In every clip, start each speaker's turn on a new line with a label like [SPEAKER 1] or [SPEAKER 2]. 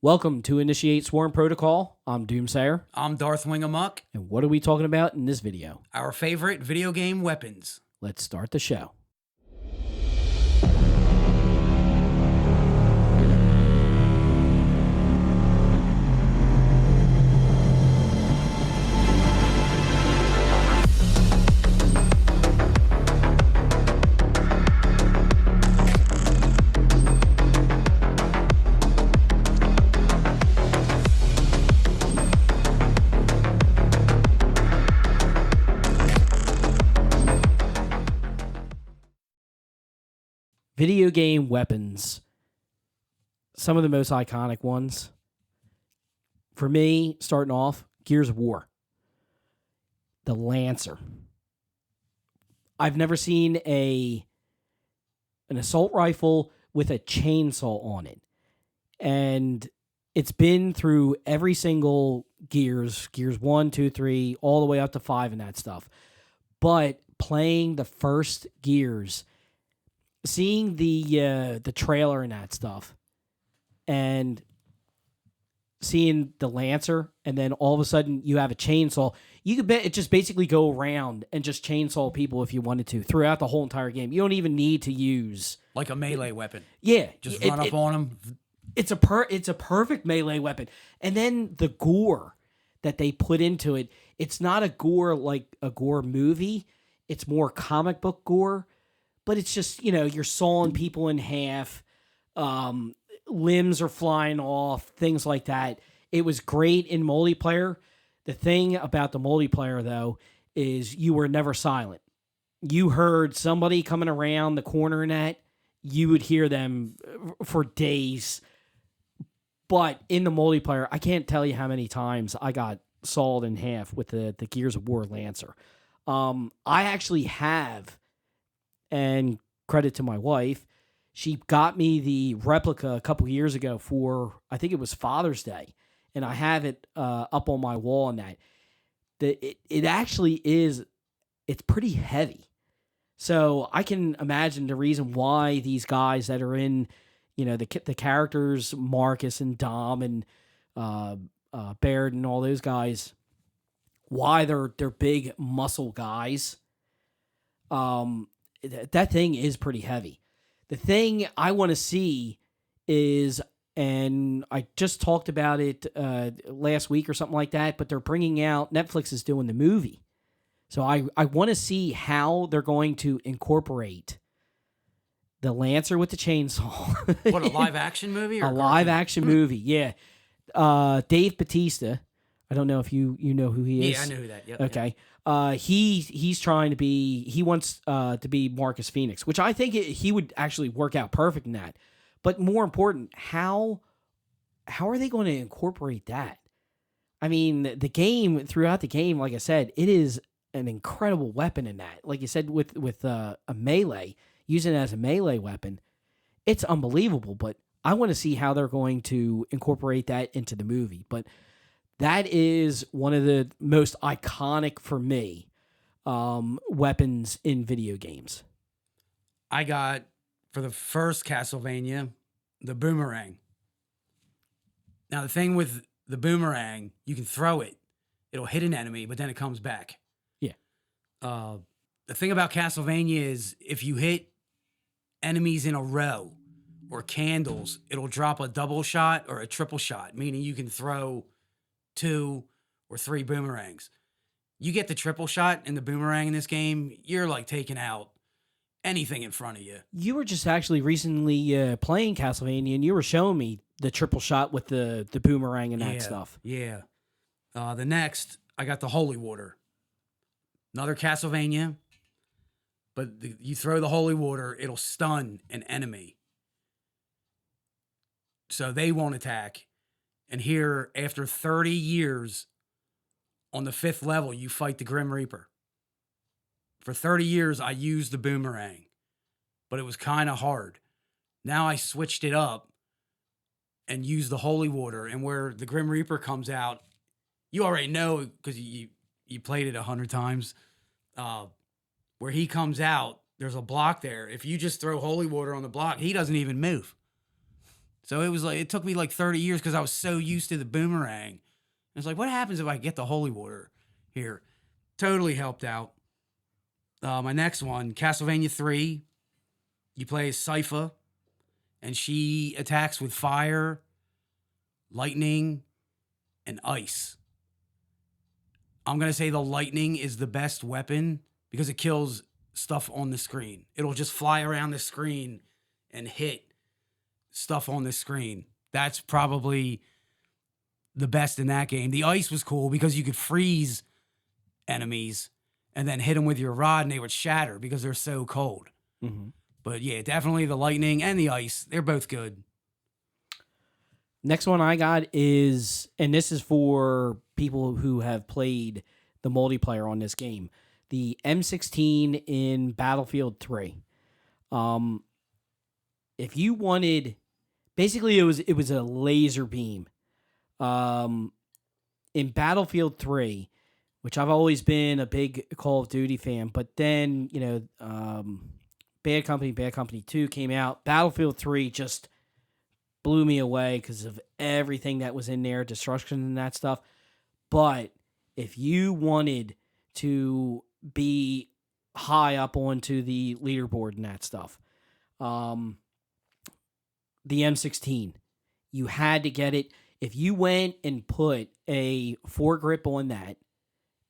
[SPEAKER 1] Welcome to Initiate Swarm Protocol. I'm Doomsayer.
[SPEAKER 2] I'm Darthwing Amok.
[SPEAKER 1] And what are we talking about in this video?
[SPEAKER 2] Our favorite video game weapons.
[SPEAKER 1] Let's start the show. Video game weapons. Some of the most iconic ones. For me, starting off, Gears of War. The Lancer. I've never seen an assault rifle with a chainsaw on it. And it's been through every single Gears 1, 2, 3, all the way up to 5 and that stuff. But playing the first Gears, seeing the trailer and that stuff, and seeing the Lancer, and then all of a sudden you have a chainsaw, you could bet it just basically go around and just chainsaw people if you wanted to throughout the whole entire game. You don't even need to use
[SPEAKER 2] like a melee weapon.
[SPEAKER 1] Yeah,
[SPEAKER 2] just run up on them.
[SPEAKER 1] It's a perfect melee weapon, and then the gore that they put into it. It's not a gore like a gore movie. It's more comic book gore. But it's just, you're sawing people in half, limbs are flying off, things like that. It was great in multiplayer. The thing about the multiplayer, though, is you were never silent. You heard somebody coming around the corner and that, you would hear them for days. But in the multiplayer, I can't tell you how many times I got sawed in half with the Gears of War Lancer. I actually have... And credit to my wife, she got me the replica a couple years ago for, I think it was Father's Day. And I have it up on my wall and that. It actually is, it's pretty heavy. So I can imagine the reason why these guys that are in, the characters, Marcus and Dom and Baird and all those guys, why they're big muscle guys. That thing is pretty heavy. The thing I want to see is, and I just talked about it last week or something like that, but they're bringing out, Netflix is doing the movie. So I want to see how they're going to incorporate the Lancer with the chainsaw.
[SPEAKER 2] What, a live action movie? Or
[SPEAKER 1] a live action movie, yeah. Dave Bautista, I don't know if you know who he is.
[SPEAKER 2] Yeah, I know who that. Yep,
[SPEAKER 1] okay.
[SPEAKER 2] Yep.
[SPEAKER 1] He's trying to be, he wants to be Marcus Phoenix, which I think he would actually work out perfect in that. But more important, how are they going to incorporate that? I mean, the game, throughout the game, like I said, it is an incredible weapon in that. Like you said, with a melee, using it as a melee weapon, it's unbelievable. But I want to see how they're going to incorporate that into the movie. But that is one of the most iconic for me weapons in video games.
[SPEAKER 2] I got, for the first Castlevania, the Boomerang. Now, the thing with the Boomerang, you can throw it. It'll hit an enemy, but then it comes back.
[SPEAKER 1] Yeah.
[SPEAKER 2] The thing about Castlevania is if you hit enemies in a row or candles, it'll drop a double shot or a triple shot, meaning you can throw 2 or 3 boomerangs. You get the triple shot and the boomerang in this game, you're like taking out anything in front of you.
[SPEAKER 1] You were just actually recently playing Castlevania, and you were showing me the triple shot with the boomerang and that stuff.
[SPEAKER 2] Yeah. The next, I got the Holy Water. Another Castlevania, but you throw the Holy Water, it'll stun an enemy, so they won't attack. And here, after 30 years, on the 5th level, you fight the Grim Reaper. For 30 years, I used the boomerang, but it was kind of hard. Now I switched it up and used the Holy Water. And where the Grim Reaper comes out, you already know because you played it 100 times. Where he comes out, there's a block there. If you just throw Holy Water on the block, he doesn't even move. So it took me like 30 years because I was so used to the boomerang. It's like, what happens if I get the holy water here? Totally helped out. My next one, Castlevania 3. You play as Hypha, and she attacks with fire, lightning, and ice. I'm going to say the lightning is the best weapon because it kills stuff on the screen. It'll just fly around the screen and hit stuff on the screen. That's probably the best in that game. The ice was cool because you could freeze enemies and then hit them with your rod and they would shatter because they're so cold.
[SPEAKER 1] Mm-hmm.
[SPEAKER 2] But yeah, definitely the lightning and the ice. They're both good.
[SPEAKER 1] Next one I got is, and this is for people who have played the multiplayer on this game, the M16 in Battlefield 3. If you wanted, basically it was a laser beam. In Battlefield 3, which I've always been a big Call of Duty fan, but then, Bad Company 2 came out. Battlefield 3 just blew me away because of everything that was in there, destruction and that stuff. But if you wanted to be high up onto the leaderboard and that stuff, the M16, you had to get it. If you went and put a foregrip on that,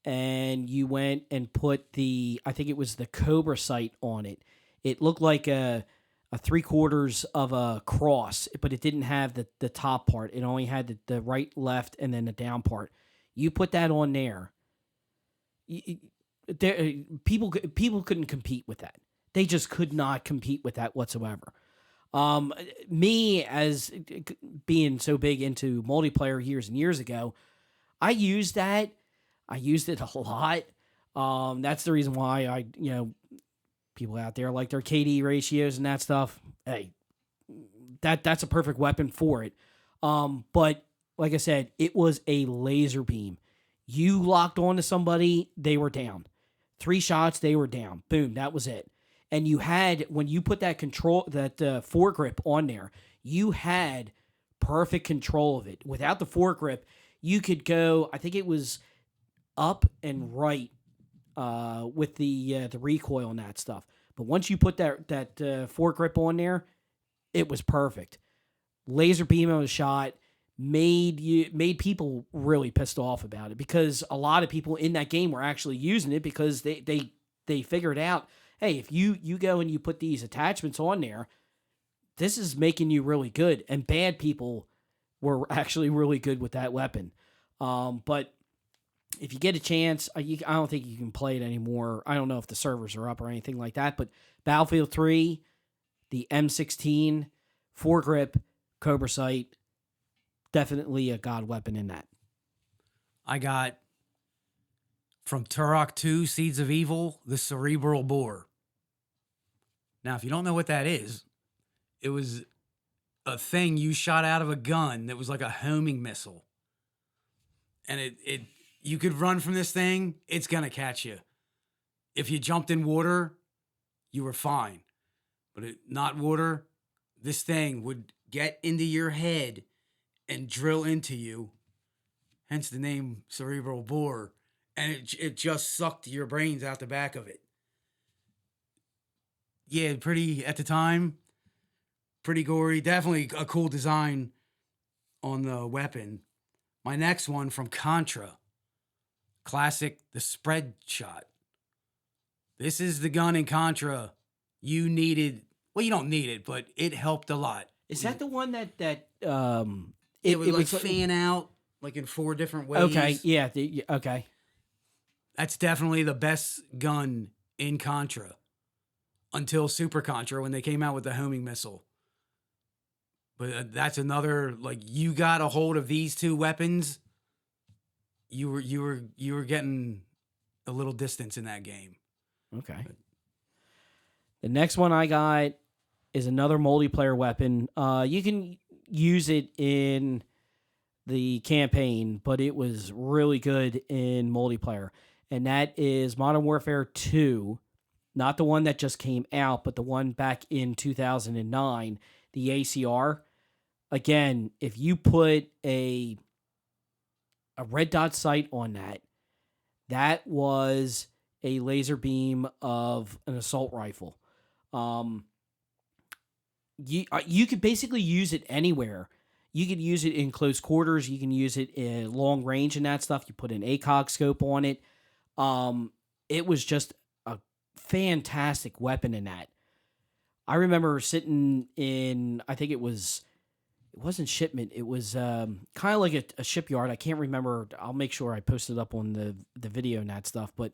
[SPEAKER 1] and you went and put I think it was the Cobra sight on it, it looked like a 3/4 of a cross, but it didn't have the top part. It only had the right, left, and then the down part. You put that on there. People couldn't compete with that. They just could not compete with that whatsoever. Me, as being so big into multiplayer years and years ago, I used that. I used it a lot. That's the reason why people out there like their KD ratios and that stuff. Hey, that's a perfect weapon for it. But like I said, it was a laser beam. You locked onto somebody, they were down. 3 shots, they were down. Boom, that was it. And you had, when you put that foregrip on there, you had perfect control of it. Without the foregrip, you could go, I think it was up and right with the recoil and that stuff. But once you put that foregrip on there, it was perfect. Laser beam on a shot made people really pissed off about it because a lot of people in that game were actually using it because they figured out, hey, if you go and you put these attachments on there, this is making you really good. And bad people were actually really good with that weapon. But if you get a chance, I don't think you can play it anymore. I don't know if the servers are up or anything like that, but Battlefield 3, the M16, foregrip, Cobra sight, definitely a god weapon in that.
[SPEAKER 2] I got from Turok 2, Seeds of Evil, the Cerebral Bore. Now, if you don't know what that is, it was a thing you shot out of a gun that was like a homing missile. And you could run from this thing, it's going to catch you. If you jumped in water, you were fine. But not water, this thing would get into your head and drill into you. Hence the name Cerebral Bore. And it just sucked your brains out the back of it. Yeah, at the time, pretty gory. Definitely a cool design on the weapon. My next one from Contra. Classic, the spread shot. This is the gun in Contra you needed. Well, you don't need it, but it helped a lot.
[SPEAKER 1] Is that the one that
[SPEAKER 2] it was fan out like in 4 different ways?
[SPEAKER 1] Okay, yeah, okay.
[SPEAKER 2] That's definitely the best gun in Contra until Super Contra when they came out with the homing missile. But that's another, like, you got a hold of these 2 weapons, you were getting a little distance in that game.
[SPEAKER 1] Okay. But the next one I got is another multiplayer weapon. You can use it in the campaign, but it was really good in multiplayer. And that is Modern Warfare 2, not the one that just came out, but the one back in 2009, the ACR. again, if you put a red dot sight on that, that was a laser beam of an assault rifle. You could basically use it anywhere. You could use it in close quarters. You can use it in long range and that stuff. You put an ACOG scope on it. It was just a fantastic weapon in that. I remember sitting in, I think it wasn't shipment. It was kind of like a shipyard. I can't remember. I'll make sure I post it up on the video and that stuff. But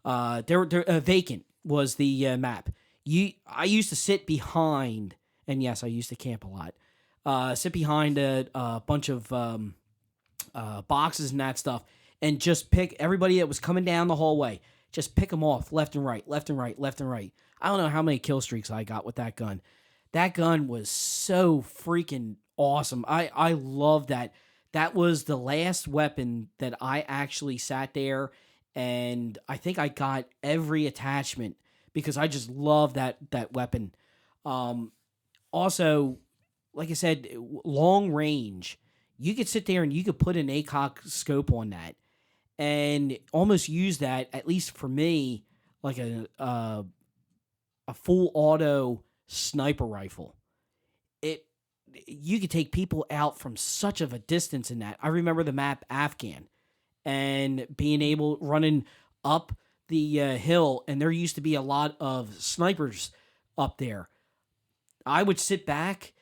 [SPEAKER 1] vacant was the map. I used to sit behind, and yes, I used to camp a lot. Sit behind a bunch of boxes and that stuff, and just pick everybody that was coming down the hallway. Just pick them off left and right, left and right, left and right. I don't know how many kill streaks I got with that gun. That gun was so freaking awesome. I love that. That was the last weapon that I actually sat there, and I think I got every attachment because I just love that weapon. Also, like I said, long range. You could sit there and you could put an ACOG scope on that and almost use that, at least for me, like a full auto sniper rifle. You could take people out from such of a distance in that. I remember the map Afghan and being able running up the hill, and there used to be a lot of snipers up there. I would sit back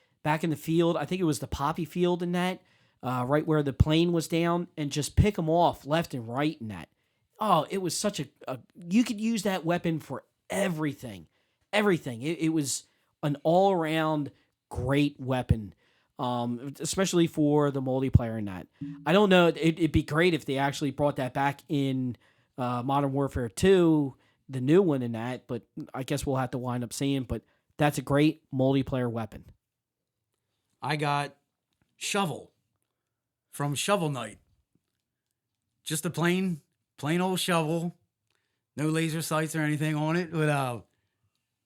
[SPEAKER 1] in the field. I think it was the poppy field in that, right where the plane was down, and just pick them off left and right in that. Oh, it was such a you could use that weapon for everything. Everything. It was an all-around great weapon, especially for the multiplayer in that. I don't know. It'd be great if they actually brought that back in Modern Warfare 2, the new one in that, but I guess we'll have to wind up seeing. But that's a great multiplayer weapon.
[SPEAKER 2] I got Shovel from Shovel Knight. Just a plain old shovel. No laser sights or anything on it. But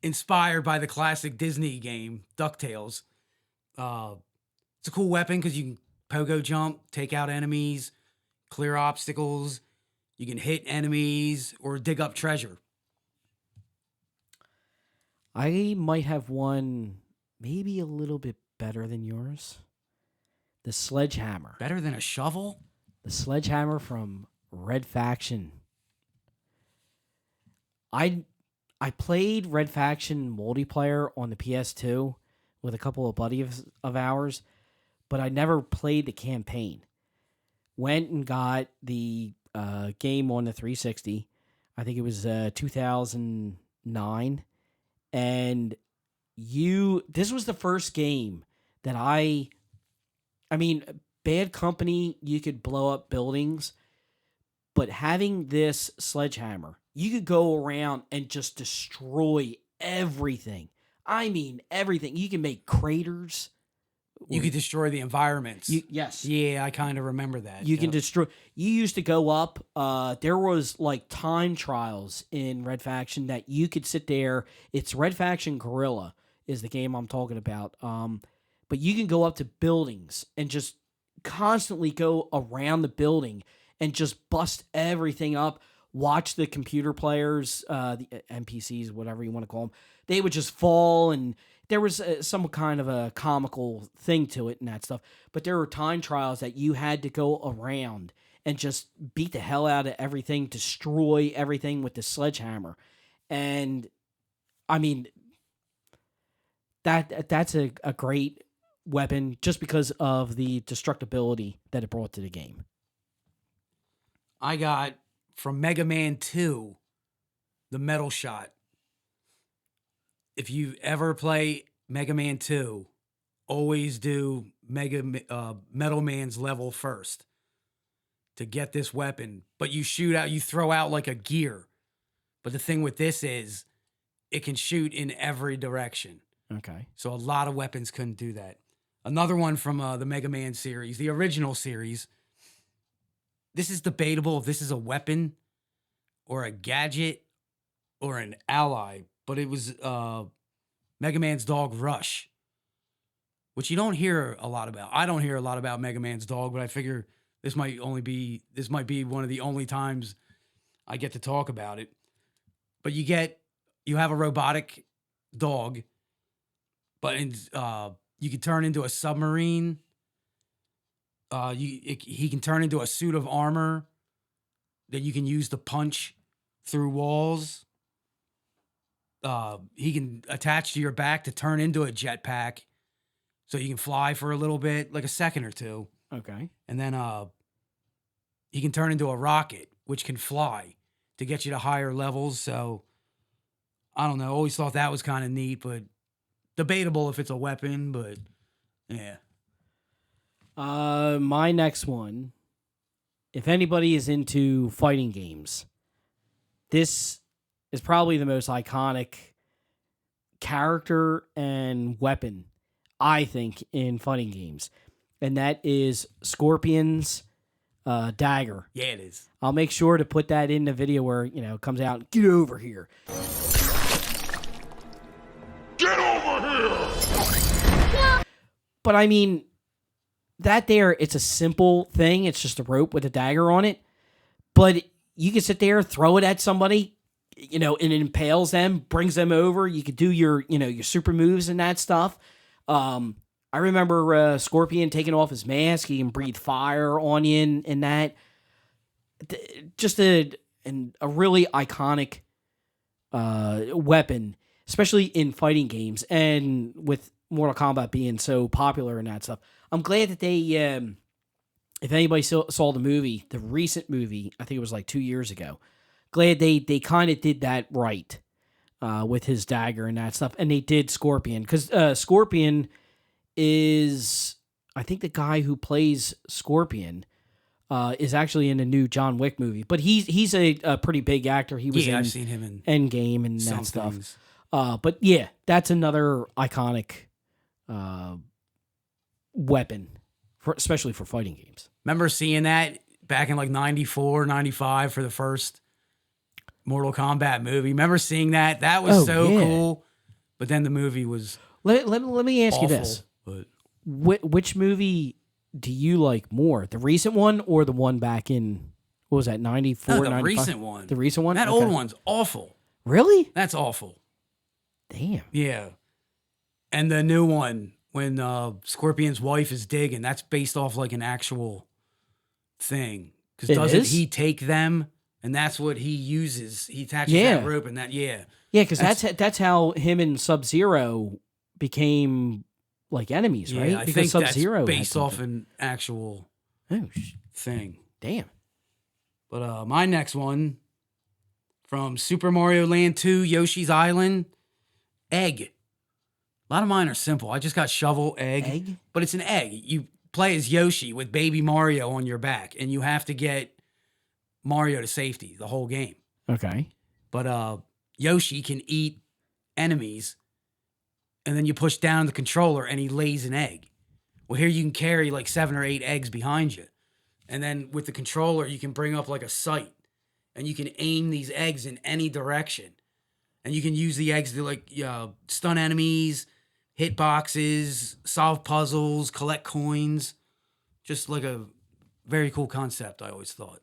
[SPEAKER 2] inspired by the classic Disney game, DuckTales. It's a cool weapon because you can pogo jump, take out enemies, clear obstacles. You can hit enemies or dig up treasure.
[SPEAKER 1] I might have one maybe a little bit better than yours. The Sledgehammer.
[SPEAKER 2] Better than a shovel?
[SPEAKER 1] The Sledgehammer from Red Faction. I played Red Faction multiplayer on the PS2 with a couple of buddies of ours, but I never played the campaign. Went and got the game on the 360. I think it was 2009. And this was the first game that I mean, Bad Company, you could blow up buildings, but having this Sledgehammer, you could go around and just destroy everything. I mean, everything. You can make craters.
[SPEAKER 2] You could destroy the environments.
[SPEAKER 1] Yes.
[SPEAKER 2] Yeah, I kind of remember that.
[SPEAKER 1] You can destroy. You used to go up. There was like time trials in Red Faction that you could sit there. It's Red Faction Guerilla is the game I'm talking about. But you can go up to buildings and just constantly go around the building and just bust everything up. Watch the computer players, the NPCs, whatever you want to call them. They would just fall, and there was some kind of a comical thing to it and that stuff. But there were time trials that you had to go around and just beat the hell out of everything, destroy everything with the Sledgehammer. And, I mean, that's a great weapon just because of the destructibility that it brought to the game.
[SPEAKER 2] I got from Mega Man 2, the Metal Shot. If you ever play Mega Man 2, always do Metal Man's level first to get this weapon. But you throw out like a gear. But the thing with this is it can shoot in every direction.
[SPEAKER 1] Okay.
[SPEAKER 2] So a lot of weapons couldn't do that. Another one from the Mega Man series, the original series. This is debatable if this is a weapon or a gadget or an ally, but it was Mega Man's dog Rush which you don't hear a lot about. I don't hear a lot about Mega Man's dog, but I figure this might be one of the only times I get to talk about it. But you have a robotic dog, but you can turn into a submarine. He can turn into a suit of armor that you can use to punch through walls. He can attach to your back to turn into a jetpack, so you can fly for a little bit, like a second or two.
[SPEAKER 1] Okay.
[SPEAKER 2] And then he can turn into a rocket, which can fly to get you to higher levels. So I don't know. Always thought that was kind of neat, but debatable if it's a weapon. But yeah.
[SPEAKER 1] My next one. If anybody is into fighting games, this is probably the most iconic character and weapon, I think, in fighting games. And that is Scorpion's Dagger.
[SPEAKER 2] Yeah, it is.
[SPEAKER 1] I'll make sure to put that in the video where, it comes out. Get over here.
[SPEAKER 3] Get over here!
[SPEAKER 1] But I mean, that there, it's a simple thing. It's just a rope with a dagger on it. But you can sit there, throw it at somebody, and it impales them, brings them over. You could do your super moves and that stuff. I remember Scorpion taking off his mask. He can breathe fire on you and that. Just a really iconic weapon, especially in fighting games and with Mortal Kombat being so popular and that stuff. I'm glad that they, if anybody saw the movie, the recent movie, I think it was like 2 years ago, glad they kind of did that right with his dagger and that stuff. And they did Scorpion, because Scorpion is, I think the guy who plays Scorpion is actually in a new John Wick movie. But he's a pretty big actor. He was
[SPEAKER 2] I've seen him in
[SPEAKER 1] Endgame and that stuff.
[SPEAKER 2] Things.
[SPEAKER 1] But yeah, that's another iconic weapon, especially for fighting games.
[SPEAKER 2] Remember seeing that back in like 94, 95 for the first Mortal Kombat movie? Remember seeing that? That was cool. But then the movie was
[SPEAKER 1] Let me ask
[SPEAKER 2] awful,
[SPEAKER 1] you this.
[SPEAKER 2] But
[SPEAKER 1] Which movie do you like more? The recent one or the one back in, what was that, 94,
[SPEAKER 2] no, the
[SPEAKER 1] 95?
[SPEAKER 2] recent one.
[SPEAKER 1] The recent one?
[SPEAKER 2] That
[SPEAKER 1] Okay.
[SPEAKER 2] old one's awful.
[SPEAKER 1] Really?
[SPEAKER 2] That's awful.
[SPEAKER 1] Damn.
[SPEAKER 2] Yeah. And the new one, when Scorpion's wife is digging, that's based off like an actual thing. Because doesn't he take them? And that's what he uses. He attaches that rope and that,
[SPEAKER 1] Yeah, because that's how him and Sub-Zero became like enemies, right?
[SPEAKER 2] I
[SPEAKER 1] because
[SPEAKER 2] think
[SPEAKER 1] Sub-Zero
[SPEAKER 2] that's based off an actual thing.
[SPEAKER 1] Damn.
[SPEAKER 2] But my next one, from Super Mario Land 2, Yoshi's Island, egg. A lot of mine are simple. I just got shovel, egg. But it's an egg. You play as Yoshi with baby Mario on your back, and you have to get Mario to safety the whole game.
[SPEAKER 1] Okay.
[SPEAKER 2] But Yoshi can eat enemies, and then you push down the controller, and he lays an egg. Well, here you can carry like 7 or 8 eggs behind you. And then with the controller, you can bring up like a sight, and you can aim these eggs in any direction. And you can use the eggs to like stun enemies, hit boxes, solve puzzles, collect coins. Just like a very cool concept, I always thought.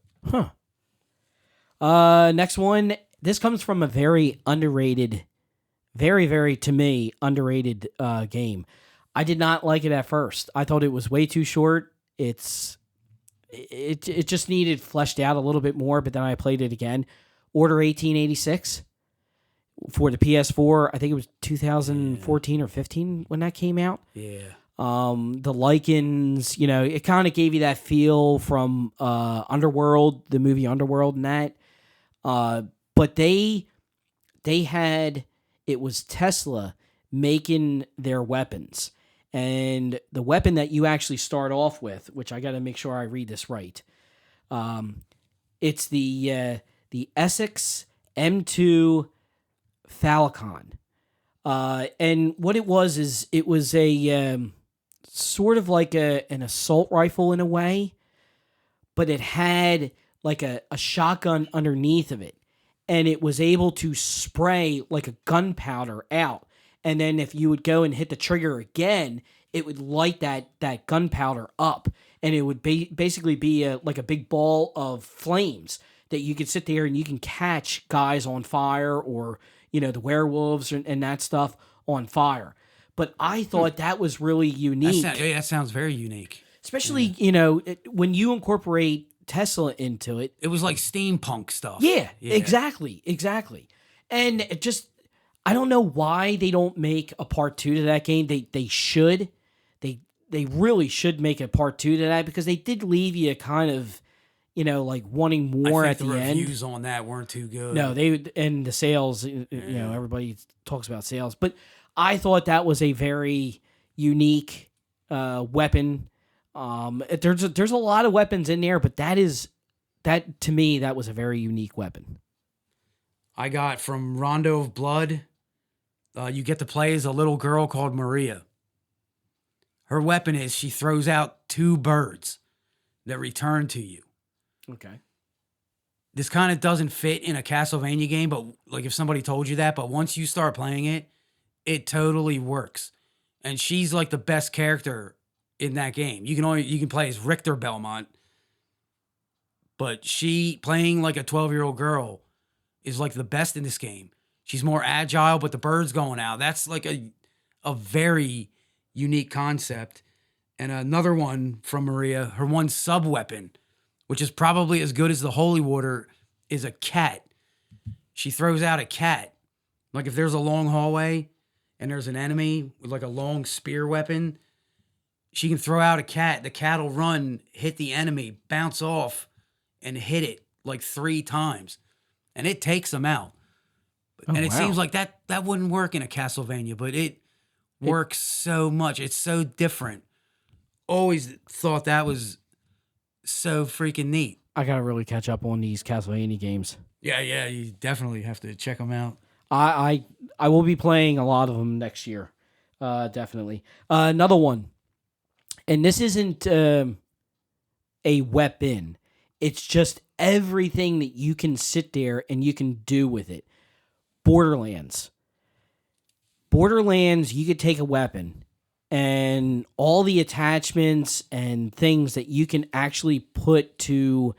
[SPEAKER 1] Next one. This comes from a very underrated, very, very, to me, underrated game. I did not like it at first. I thought it was way too short. It just needed fleshed out a little bit more, but then I played it again. Order 1886 for the PS4. I think it was 2014 or 15 when that came out.
[SPEAKER 2] Yeah.
[SPEAKER 1] The Lycans, it kind of gave you that feel from Underworld, the movie Underworld and that. But they had, it was Tesla making their weapons. And the weapon that you actually start off with, which I got to make sure I read this right, it's the Essex M2 Falcon. And what it was is it was a sort of like an assault rifle in a way, but it had like a shotgun underneath of it. And it was able to spray like a gunpowder out. And then if you would go and hit the trigger again, it would light that gunpowder up, and it would basically be like a big ball of flames that you could sit there and you can catch guys on fire, or the werewolves and that stuff on fire. But I thought that was really unique.
[SPEAKER 2] That sounds very unique.
[SPEAKER 1] Especially, when you incorporate Tesla into it.
[SPEAKER 2] It was like steampunk stuff.
[SPEAKER 1] Yeah. Exactly. And it just, I don't know why they don't make a part 2 to that game. They should. They really should make a part 2 to that, because they did leave you kind of, like wanting more at the end.
[SPEAKER 2] The reviews on that weren't too good.
[SPEAKER 1] No, and the sales, everybody talks about sales. But I thought that was a very unique weapon. There's a lot of weapons in there, but that to me, that was a very unique weapon.
[SPEAKER 2] I got from Rondo of Blood, you get to play as a little girl called Maria. Her weapon is she throws out 2 birds that return to you.
[SPEAKER 1] Okay.
[SPEAKER 2] This kind of doesn't fit in a Castlevania game, but like if somebody told you that, but once you start playing it, it totally works. And she's like the best character in that game. You can play as Richter Belmont, but she playing like a 12-year-old girl is like the best in this game. She's more agile, but the bird's going out. That's like a very unique concept. And another one from Maria, her one sub-weapon, which is probably as good as the holy water, is a cat. She throws out a cat. Like if there's a long hallway and there's an enemy with like a long spear weapon, she can throw out a cat. The cat will run, hit the enemy, bounce off, and hit it like 3 times. And it takes them out. And it seems like that wouldn't work in a Castlevania, but it works so much. It's so different. Always thought that was so freaking neat.
[SPEAKER 1] I gotta really catch up on these Castlevania games.
[SPEAKER 2] Yeah, you definitely have to check them out.
[SPEAKER 1] I will be playing a lot of them next year, definitely. Another one, and this isn't a weapon. It's just everything that you can sit there and you can do with it. Borderlands, you could take a weapon and all the attachments and things that you can actually put to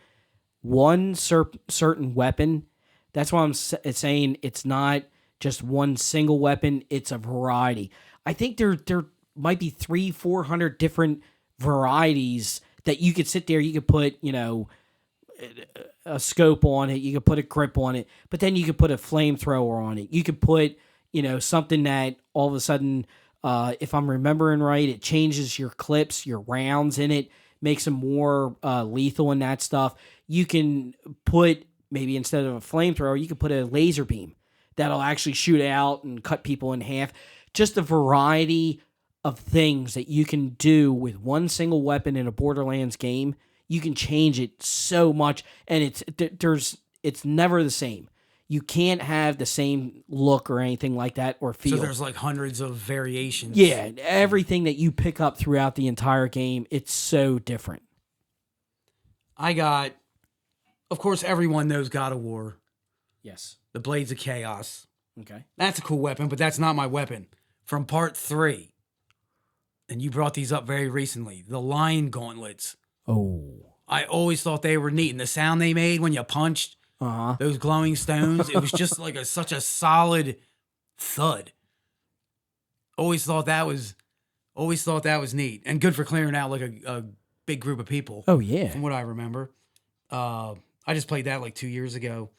[SPEAKER 1] one certain weapon. That's why I'm saying it's not just one single weapon. It's a variety. I think there might be 300-400 different varieties that you could sit there. You could put, a scope on it. You could put a grip on it, but then you could put a flamethrower on it. You could put, something that all of a sudden, if I'm remembering right, it changes your clips, your rounds in it, makes them more lethal and that stuff. You can put, maybe instead of a flamethrower, you could put a laser beam that'll actually shoot out and cut people in half. Just a variety of things that you can do with one single weapon in a Borderlands game. You can change it so much, and it's never the same. You can't have the same look or anything like that or feel.
[SPEAKER 2] So there's like hundreds of variations.
[SPEAKER 1] Yeah, everything that you pick up throughout the entire game, it's so different.
[SPEAKER 2] I got, of course, everyone knows God of War.
[SPEAKER 1] Yes.
[SPEAKER 2] The Blades of Chaos.
[SPEAKER 1] Okay.
[SPEAKER 2] That's a cool weapon, but that's not my weapon. From part 3, and you brought these up very recently, the Lion Gauntlets.
[SPEAKER 1] Oh.
[SPEAKER 2] I always thought they were neat. And the sound they made when you punched those glowing stones, it was just like such a solid thud. Always thought that was neat. And good for clearing out like a big group of people.
[SPEAKER 1] Oh, yeah.
[SPEAKER 2] From what I remember. I just played that like 2 years ago.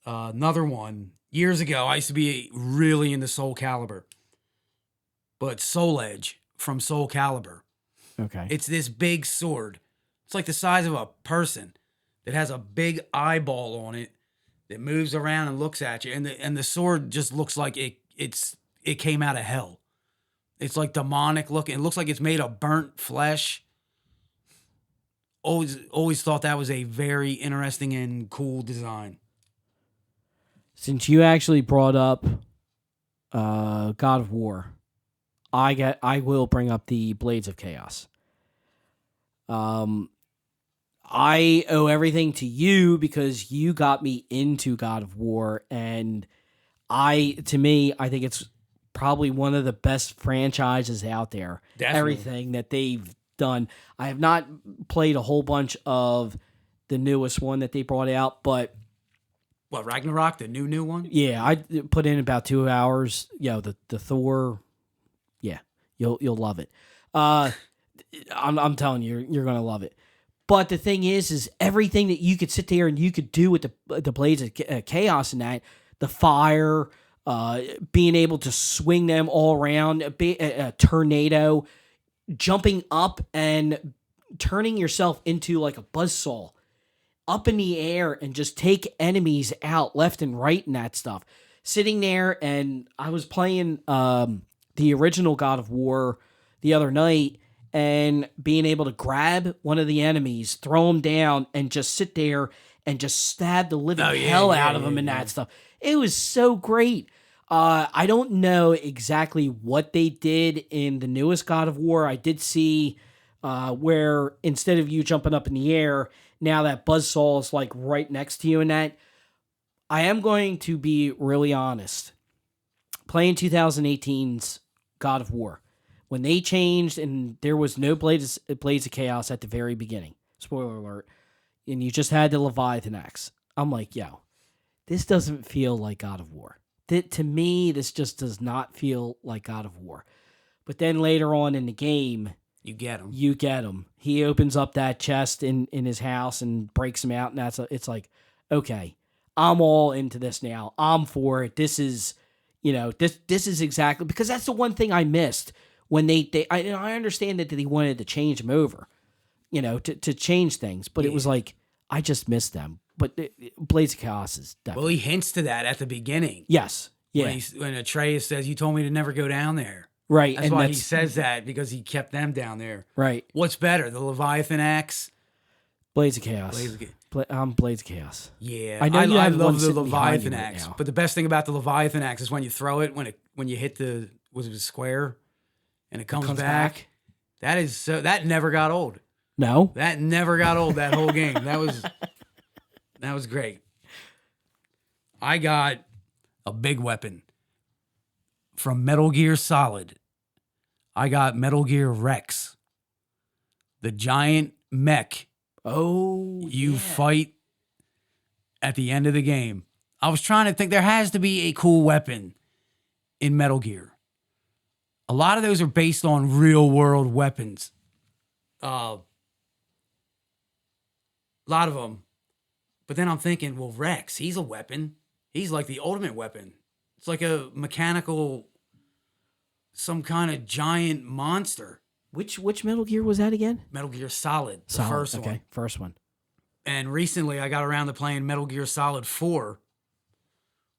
[SPEAKER 2] Another one. Years ago, I used to be really into Soul Calibur. But Soul Edge from Soul Calibur.
[SPEAKER 1] Okay.
[SPEAKER 2] It's this big sword. It's like the size of a person that has a big eyeball on it that moves around and looks at you. And the sword just looks like it came out of hell. It's like demonic looking. It looks like it's made of burnt flesh. Always thought that was a very interesting and cool design.
[SPEAKER 1] Since you actually brought up God of War, I will bring up the Blades of Chaos. I owe everything to you because you got me into God of War, and I think it's probably one of the best franchises out there.
[SPEAKER 2] Definitely.
[SPEAKER 1] Everything that they've done. I have not played a whole bunch of the newest one that they brought out, but
[SPEAKER 2] What, Ragnarok, the new one?
[SPEAKER 1] yeah, I put in about 2 hours. The Thor. Yeah, you'll love it. I'm telling you, you're gonna love it. But the thing is everything that you could sit there and you could do with the Blades of Chaos and that, the fire, being able to swing them all around, a tornado, jumping up and turning yourself into like a buzzsaw up in the air and just take enemies out left and right and that stuff. Sitting there, and I was playing the original God of War the other night, and being able to grab one of the enemies, throw him down, and just sit there and just stab the living hell out of him and that stuff. It was so great. I don't know exactly what they did in the newest God of War. I did see where instead of you jumping up in the air, now that buzzsaw is like right next to you and that. I am going to be really honest. Playing 2018's God of War, when they changed and there was no Blades of Chaos at the very beginning, spoiler alert, and you just had the Leviathan axe, I'm like, yo, this doesn't feel like God of War. To me, this just does not feel like God of War. But then later on in the game,
[SPEAKER 2] You get him.
[SPEAKER 1] He opens up that chest in his house and breaks him out, and it's like, okay, I'm all into this now. I'm for it. This is, this is exactly, because that's the one thing I missed when I understand that they wanted to change them over, to change things, but it was like, I just missed them. But Blades of Chaos is definitely.
[SPEAKER 2] Well, he hints to that at the beginning.
[SPEAKER 1] Yes. Yeah.
[SPEAKER 2] When Atreus says, "You told me to never go down there."
[SPEAKER 1] Right.
[SPEAKER 2] That's why he says that, because he kept them down there.
[SPEAKER 1] Right.
[SPEAKER 2] What's better, the Leviathan axe?
[SPEAKER 1] Blades of Chaos. Blades of Chaos.
[SPEAKER 2] Yeah,
[SPEAKER 1] I know you have
[SPEAKER 2] love
[SPEAKER 1] one
[SPEAKER 2] the
[SPEAKER 1] sitting behind
[SPEAKER 2] Leviathan
[SPEAKER 1] you right
[SPEAKER 2] axe,
[SPEAKER 1] now.
[SPEAKER 2] but the best thing about the Leviathan axe is when you throw it, when you hit the square, and it comes back. That never got old.
[SPEAKER 1] No.
[SPEAKER 2] That never got old. That whole game. That was great. I got a big weapon from Metal Gear Solid. I got Metal Gear Rex, the giant mech.
[SPEAKER 1] Oh,
[SPEAKER 2] You fight at the end of the game. I was trying to think, there has to be a cool weapon in Metal Gear. A lot of those are based on real world weapons. A lot of them. But then I'm thinking, well, Rex, he's a weapon. He's like the ultimate weapon. It's like a mechanical, some kind of giant monster.
[SPEAKER 1] Which Metal Gear was that again?
[SPEAKER 2] Metal Gear Solid, the first one.
[SPEAKER 1] Okay, first one.
[SPEAKER 2] And recently I got around to playing Metal Gear Solid 4,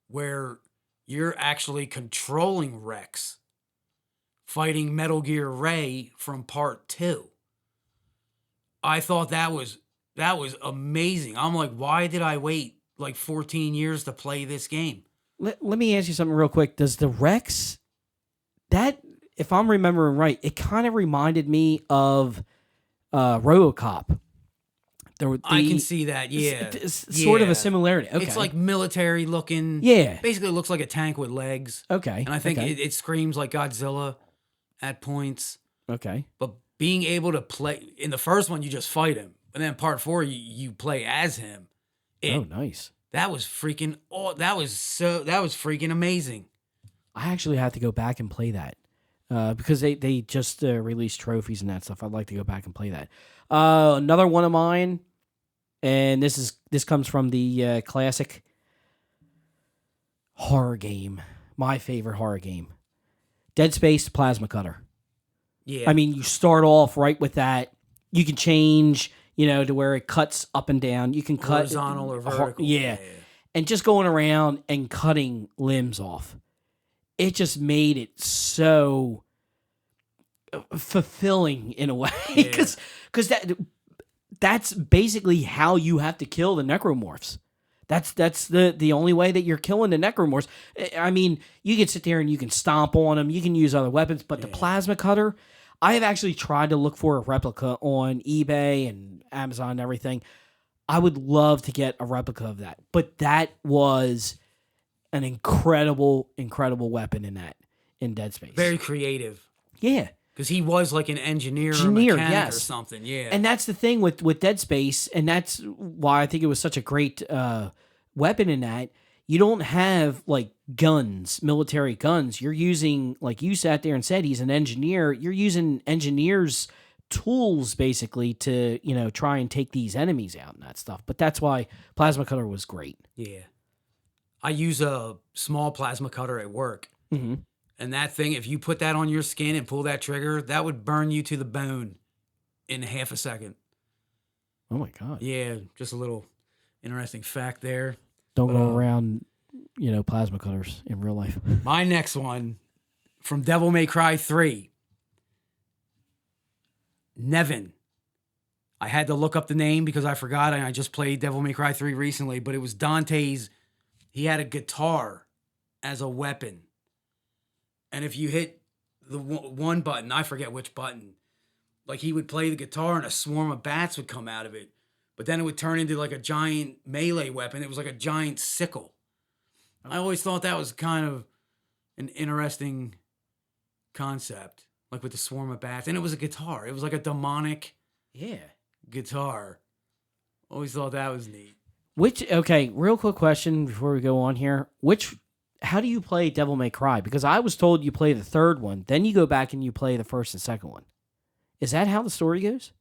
[SPEAKER 2] where you're actually controlling Rex, fighting Metal Gear Ray from part 2. I thought that was amazing. I'm like, why did I wait like 14 years to play this game?
[SPEAKER 1] Let me ask you something real quick. Does the Rex, that, if I'm remembering right, it kind of reminded me of RoboCop.
[SPEAKER 2] I can see that, yeah.
[SPEAKER 1] It's sort of a similarity. Okay.
[SPEAKER 2] It's like military looking.
[SPEAKER 1] Yeah.
[SPEAKER 2] Basically, it looks like a tank with legs.
[SPEAKER 1] Okay.
[SPEAKER 2] And I think it screams like Godzilla at points.
[SPEAKER 1] Okay.
[SPEAKER 2] But being able to play, in the first one, you just fight him. And then part 4, you play as him.
[SPEAKER 1] Oh, nice.
[SPEAKER 2] That was freaking, that was freaking amazing.
[SPEAKER 1] I actually have to go back and play that. Because they just released trophies and that stuff. I'd like to go back and play that. Another one of mine, and this comes from the classic horror game. My favorite horror game. Dead Space Plasma Cutter.
[SPEAKER 2] Yeah.
[SPEAKER 1] I mean, you start off right with that. You can change, to where it cuts up and down. You can cut
[SPEAKER 2] horizontal or vertical.
[SPEAKER 1] Yeah. And just going around and cutting limbs off. It just made it so fulfilling in a way, because that's basically how you have to kill the necromorphs. That's the only way that you're killing the necromorphs. I mean, you can sit there and you can stomp on them, you can use other weapons, but the plasma cutter, I have actually tried to look for a replica on eBay and Amazon and everything. I would love to get a replica of that, but that was an incredible weapon in that. in Dead Space.
[SPEAKER 2] Very creative.
[SPEAKER 1] Yeah.
[SPEAKER 2] Because he was like an engineer or mechanic or something. Yeah.
[SPEAKER 1] And that's the thing with Dead Space, and that's why I think it was such a great weapon in that. You don't have like guns, military guns. You're using, like you sat there and said, he's an engineer. You're using engineers' tools basically to, try and take these enemies out and that stuff. But that's why plasma cutter was great.
[SPEAKER 2] Yeah. I use a small plasma cutter at work.
[SPEAKER 1] Mm-hmm.
[SPEAKER 2] And that thing, if you put that on your skin and pull that trigger, that would burn you to the bone in half a second.
[SPEAKER 1] Oh my God.
[SPEAKER 2] Yeah. Just a little interesting fact there.
[SPEAKER 1] Don't go around, plasma cutters in real life.
[SPEAKER 2] My next one from Devil May Cry 3. Nevin. I had to look up the name because I forgot, and I just played Devil May Cry 3 recently, but it was Dante's. He had a guitar as a weapon. And if you hit the one button, I forget which button, like he would play the guitar and a swarm of bats would come out of it. But then it would turn into like a giant melee weapon. It was like a giant sickle. I always thought that was kind of an interesting concept, like with the swarm of bats. And it was a guitar. It was like a demonic guitar. Always thought that was neat.
[SPEAKER 1] Okay, real quick question before we go on here. How do you play Devil May Cry? Because I was told you play the third one, then you go back and you play the first and second one. Is that how the story goes?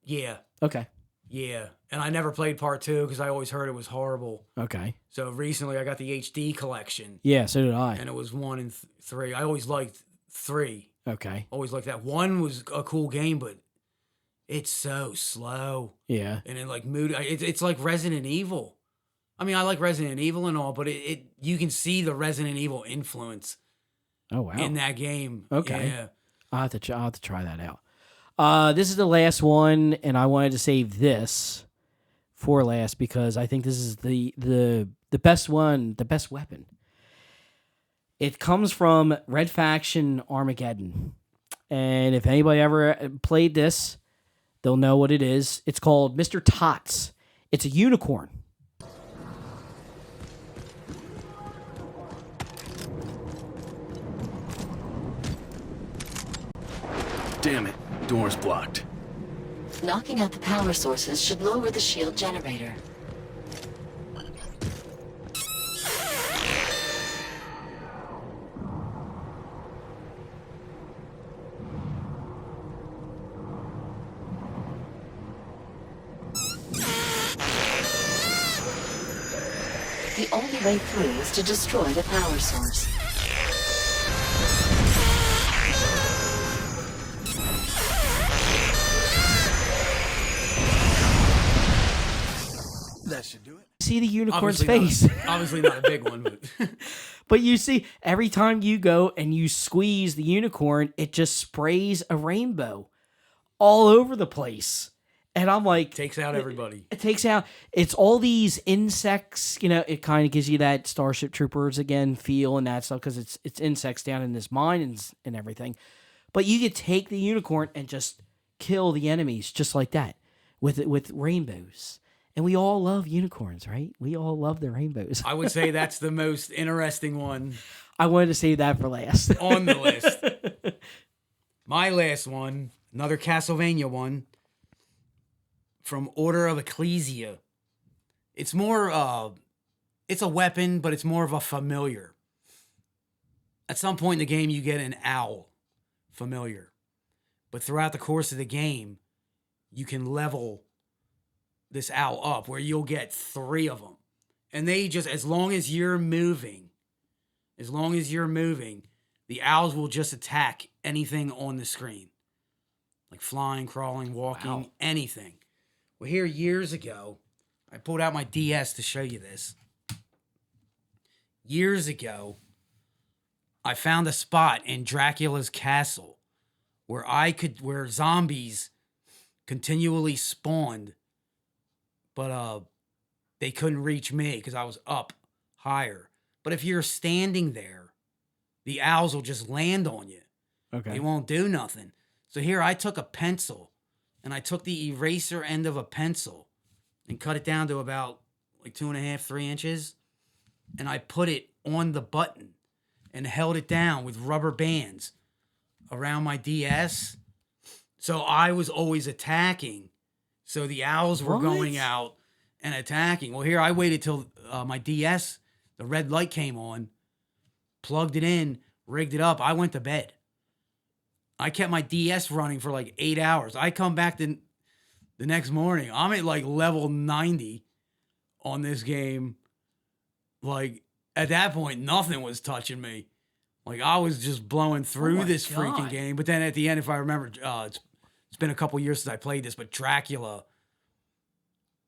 [SPEAKER 2] Yeah.
[SPEAKER 1] Okay.
[SPEAKER 2] Yeah, and I never played part 2 because I always heard it was horrible.
[SPEAKER 1] Okay.
[SPEAKER 2] So recently I got the HD collection.
[SPEAKER 1] Yeah, so did I.
[SPEAKER 2] And it was 1 and 3. I always liked 3.
[SPEAKER 1] Okay.
[SPEAKER 2] Always liked that. 1 was a cool game, but it's so slow.
[SPEAKER 1] Yeah.
[SPEAKER 2] And it like mood. It's like Resident Evil. I mean, I like Resident Evil and all, but you can see the Resident Evil influence.
[SPEAKER 1] Oh wow.
[SPEAKER 2] In that game.
[SPEAKER 1] Okay.
[SPEAKER 2] Yeah.
[SPEAKER 1] I'll have to try that out. This is the last one, and I wanted to save this for last because I think this is the best one, the best weapon. It comes from Red Faction Armageddon. And if anybody ever played this, they'll know what it is. It's called Mr. Tots. It's a unicorn.
[SPEAKER 4] Damn it. Door's blocked.
[SPEAKER 5] Knocking out the power sources should lower the shield generator. The only way through is to destroy the power source.
[SPEAKER 4] That should do it.
[SPEAKER 1] See the unicorn's
[SPEAKER 2] Obviously
[SPEAKER 1] face.
[SPEAKER 2] Obviously not a big one, but
[SPEAKER 1] But you see, every time you go and you squeeze the unicorn, it just sprays a rainbow all over the place. And I'm like...
[SPEAKER 2] takes out everybody.
[SPEAKER 1] It takes out... It's all these insects, it kind of gives you that Starship Troopers again feel and that stuff because it's insects down in this mine and everything. But you could take the unicorn and just kill the enemies just like that with rainbows. And we all love unicorns, right? We all love the rainbows.
[SPEAKER 2] I would say that's the most interesting one
[SPEAKER 1] I wanted to save that for last.
[SPEAKER 2] on the list. My last one, another Castlevania one, from Order of Ecclesia. It's more, it's a weapon, but it's more of a familiar. At some point in the game, you get an owl familiar. But throughout the course of the game, you can level this owl up where you'll get 3 of them. And they just, as long as you're moving, the owls will just attack anything on the screen. Like flying, crawling, walking, anything. Well, here years ago, I pulled out my DS to show you this. Years ago, I found a spot in Dracula's castle where zombies continually spawned, but they couldn't reach me because I was up higher. But if you're standing there, the owls will just land on you.
[SPEAKER 1] Okay.
[SPEAKER 2] They won't do nothing. So here I took a pencil and I took the eraser end of a pencil and cut it down to about like 2.5, 3 inches. And I put it on the button. and held it down with rubber bands around my DS. So I was always attacking. So the owls were going out and attacking. Well, here I waited till my DS, the red light came on, plugged it in, rigged it up. I went to bed. I kept my DS running for like 8 hours. I come back the next morning. I'm at like level 90 on this game. Like at that point, nothing was touching me. Like I was just blowing through this freaking game. But then at the end, if I remember, it's been a couple years since I played this, but Dracula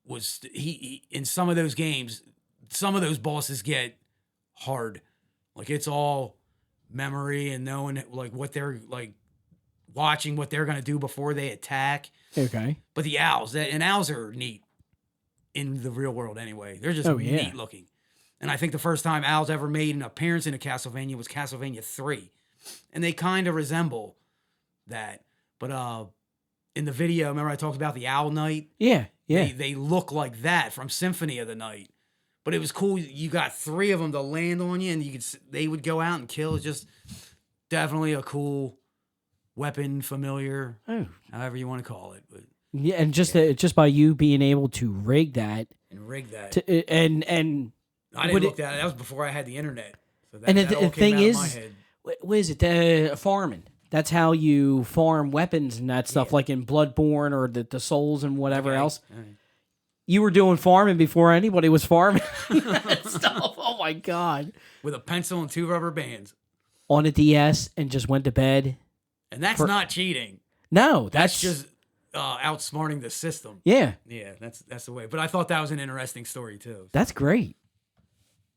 [SPEAKER 2] was he in some of those games, some of those bosses get hard. Like it's all memory and knowing like what they're like, watching what they're gonna do before they attack.
[SPEAKER 1] Okay.
[SPEAKER 2] But the owls, and owls are neat in the real world anyway. They're just neat looking. And I think the first time owls ever made an appearance in a Castlevania was Castlevania 3. And they kind of resemble that. But in the video, remember I talked about the Owl Knight?
[SPEAKER 1] Yeah, yeah.
[SPEAKER 2] They look like that from Symphony of the Night. But it was cool. You got 3 of them to land on you, and they would go out and kill. It's just definitely a cool weapon, familiar, however you want to call it. But
[SPEAKER 1] yeah, and just by you being able to rig that. And
[SPEAKER 2] I didn't look that. That was before I had the internet. So that,
[SPEAKER 1] and
[SPEAKER 2] that
[SPEAKER 1] the
[SPEAKER 2] all
[SPEAKER 1] thing
[SPEAKER 2] came out
[SPEAKER 1] is,
[SPEAKER 2] of my head.
[SPEAKER 1] what is it? Farming. That's how you farm weapons and that stuff, like in Bloodborne or the souls and whatever else.
[SPEAKER 2] Right.
[SPEAKER 1] You were doing farming before anybody was farming that stuff. Oh my god!
[SPEAKER 2] With a pencil and 2 rubber bands
[SPEAKER 1] on a DS and just went to bed.
[SPEAKER 2] And that's not cheating.
[SPEAKER 1] No,
[SPEAKER 2] that's just outsmarting the system.
[SPEAKER 1] Yeah,
[SPEAKER 2] that's the way. But I thought that was an interesting story too.
[SPEAKER 1] That's great.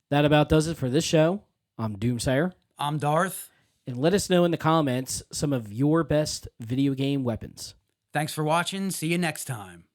[SPEAKER 1] That about does it for this show. I'm Doomsayer.
[SPEAKER 2] I'm Darth.
[SPEAKER 1] And let us know in the comments some of your best video game weapons.
[SPEAKER 2] Thanks for watching. See you next time.